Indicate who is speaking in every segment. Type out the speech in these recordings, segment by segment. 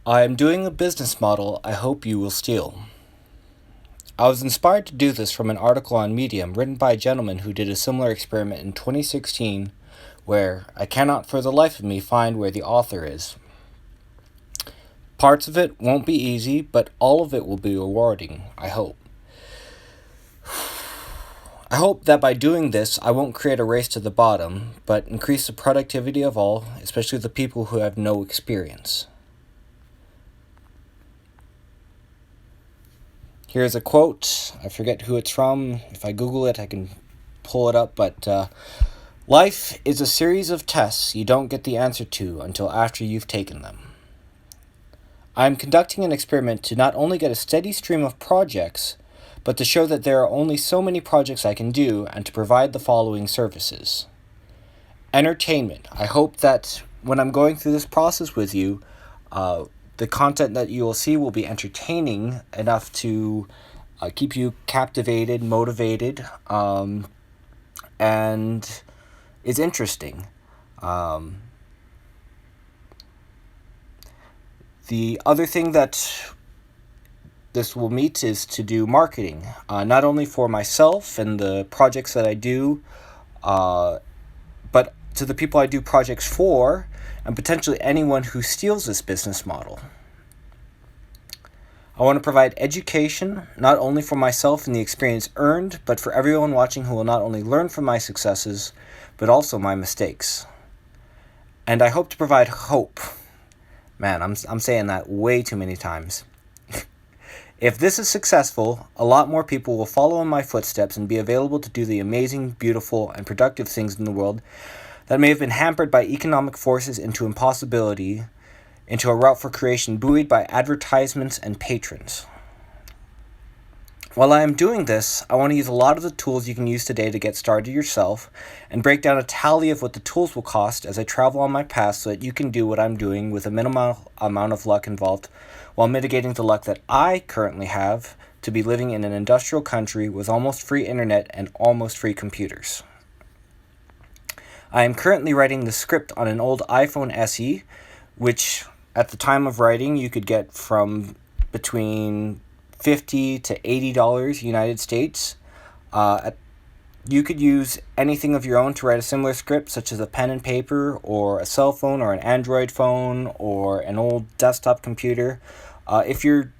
Speaker 1: I am doing a business model I hope you will steal. I was inspired to do this from an article on Medium written by a gentleman who did a similar experiment in 2016 where I cannot for the life of me find where the author is. Parts of it won't be easy, but all of it will be rewarding, I hope. I hope that by doing this, I won't create a race to the bottom, but increase the productivity of all, especially the people who have no experience. Here's a quote. I forget who it's from. If I Google it, I can pull it up. But life is a series of tests you don't get the answer to until after you've taken them. I am conducting an experiment to not only get a steady stream of projects, but to show that there are only so many projects I can do and to provide the following services. Entertainment. I hope that when I'm going through this process with you, the content that you will see will be entertaining enough to keep you captivated, motivated, and is interesting. The other thing that this will meet is to do marketing, not only for myself and the projects that I do, but to the people I do projects for, and potentially anyone who steals this business model. I want to provide education, not only for myself and the experience earned, but for everyone watching who will not only learn from my successes, but also my mistakes. And I hope to provide hope. Man, I'm saying that way too many times. If this is successful, a lot more people will follow in my footsteps and be available to do the amazing, beautiful, and productive things in the world that may have been hampered by economic forces into impossibility, into a route for creation buoyed by advertisements and patrons. While I am doing this, I want to use a lot of the tools you can use today to get started yourself and break down a tally of what the tools will cost as I travel on my path so that you can do what I'm doing with a minimal amount of luck involved while mitigating the luck that I currently have to be living in an industrial country with almost free internet and almost free computers. I am currently writing the script on an old iPhone SE, which at the time of writing you could get from between $50 to $80 United States. You could use anything of your own to write a similar script, such as a pen and paper, or a cell phone, or an Android phone, or an old desktop computer. If you're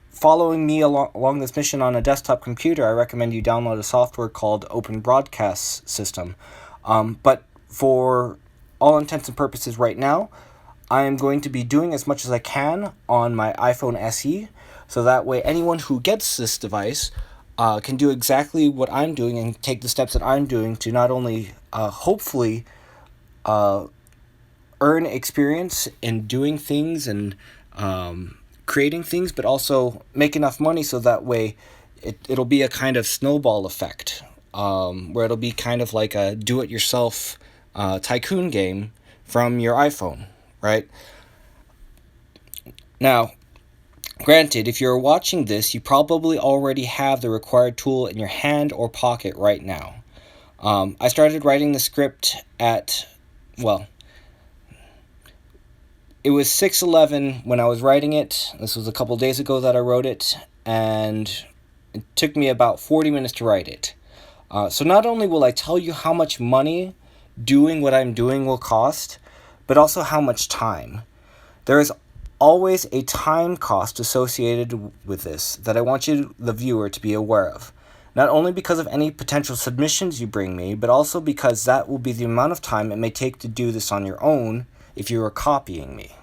Speaker 1: following me along this mission on a desktop computer, I recommend you download a software called Open Broadcast System. But for all intents and purposes right now, I am going to be doing as much as I can on my iPhone SE, so that way anyone who gets this device can do exactly what I'm doing and take the steps that I'm doing to not only hopefully earn experience in doing things and creating things, but also make enough money so that way it'll be a kind of snowball effect, where it'll be kind of like a do-it-yourself tycoon game from your iPhone, right? Now, granted, if you're watching this, you probably already have the required tool in your hand or pocket right now. I started writing the script at, it was 6:11 when I was writing it. This was a couple days ago that I wrote it, and it took me about 40 minutes to write it. So not only will I tell you how much money doing what I'm doing will cost, but also how much time. There is always a time cost associated with this that I want you, the viewer, to be aware of. Not only because of any potential submissions you bring me, but also because that will be the amount of time it may take to do this on your own if you are copying me.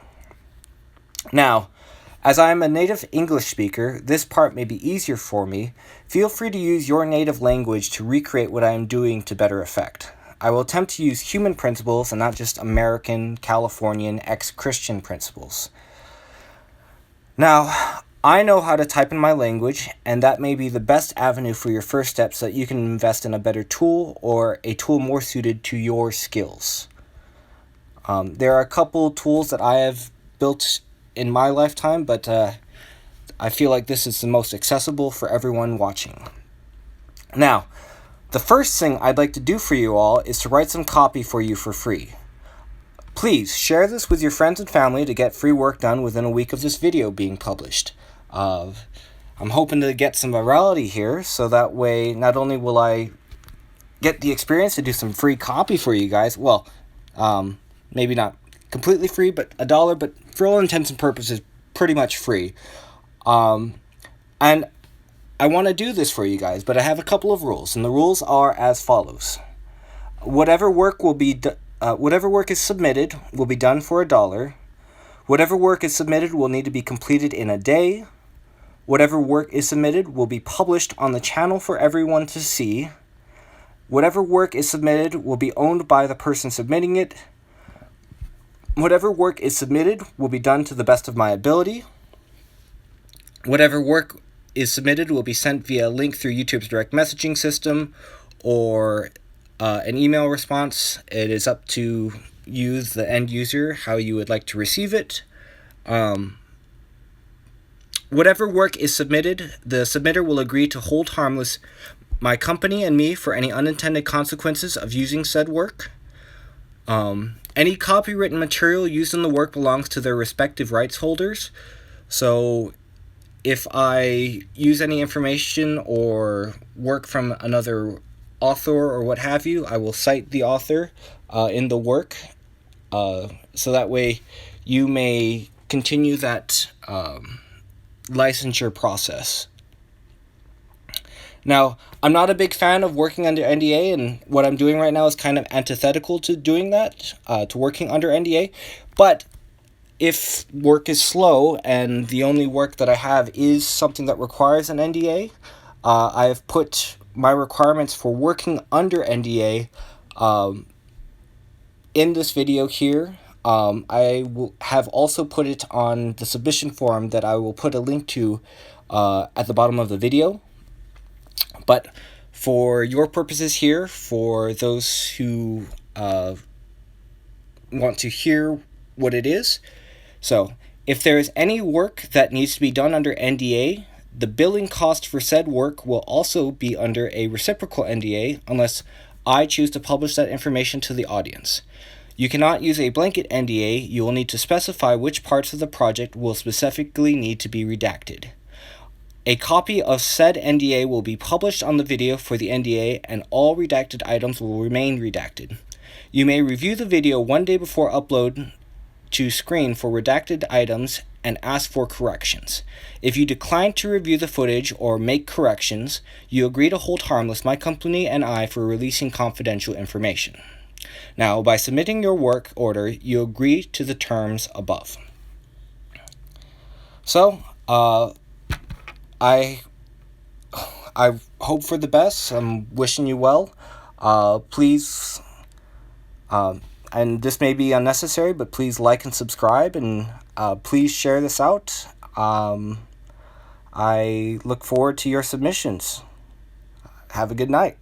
Speaker 1: Now, as I am a native English speaker, this part may be easier for me. Feel free to use your native language to recreate what I am doing to better effect. I will attempt to use human principles and not just American, Californian, ex-Christian principles. Now, I know how to type in my language, and that may be the best avenue for your first step so that you can invest in a better tool or a tool more suited to your skills. There are a couple tools that I have built in my lifetime, but I feel like this is the most accessible for everyone watching. Now, the first thing I'd like to do for you all is to write some copy for you for free. Please share this with your friends and family to get free work done within a week of this video being published. I'm hoping to get some virality here, so that way not only will I get the experience to do some free copy for you guys, well, maybe not completely free, but $1, but for all intents and purposes, pretty much free. And I want to do this for you guys, but I have a couple of rules, and the rules are as follows. Whatever work is submitted will be done for $1. Whatever work is submitted will need to be completed in a day. Whatever work is submitted will be published on the channel for everyone to see. Whatever work is submitted will be owned by the person submitting it. Whatever work is submitted will be done to the best of my ability. Whatever work is submitted will be sent via a link through YouTube's direct messaging system or an email response. It is up to you, the end user, how you would like to receive it. Whatever work is submitted, the submitter will agree to hold harmless my company and me for any unintended consequences of using said work. Any copywritten material used in the work belongs to their respective rights holders. So if I use any information or work from another author or what have you, I will cite the author in the work, so that way you may continue that licensure process. Now, I'm not a big fan of working under NDA, and what I'm doing right now is kind of antithetical to doing that, to working under NDA, but if work is slow and the only work that I have is something that requires an NDA, I have put my requirements for working under NDA in this video here. I will have also put it on the submission form that I will put a link to at the bottom of the video. But for your purposes here, for those who want to hear what it is, so if there is any work that needs to be done under NDA, the billing cost for said work will also be under a reciprocal NDA unless I choose to publish that information to the audience. You cannot use a blanket NDA. You will need to specify which parts of the project will specifically need to be redacted. A copy of said NDA will be published on the video for the NDA, and all redacted items will remain redacted. You may review the video one day before upload to screen for redacted items and ask for corrections. If you decline to review the footage or make corrections, you agree to hold harmless my company and I for releasing confidential information. Now, by submitting your work order, you agree to the terms above. So, I hope for the best. I'm wishing you well. Please, and this may be unnecessary, but please like and subscribe, and please share this out. I look forward to your submissions. Have a good night.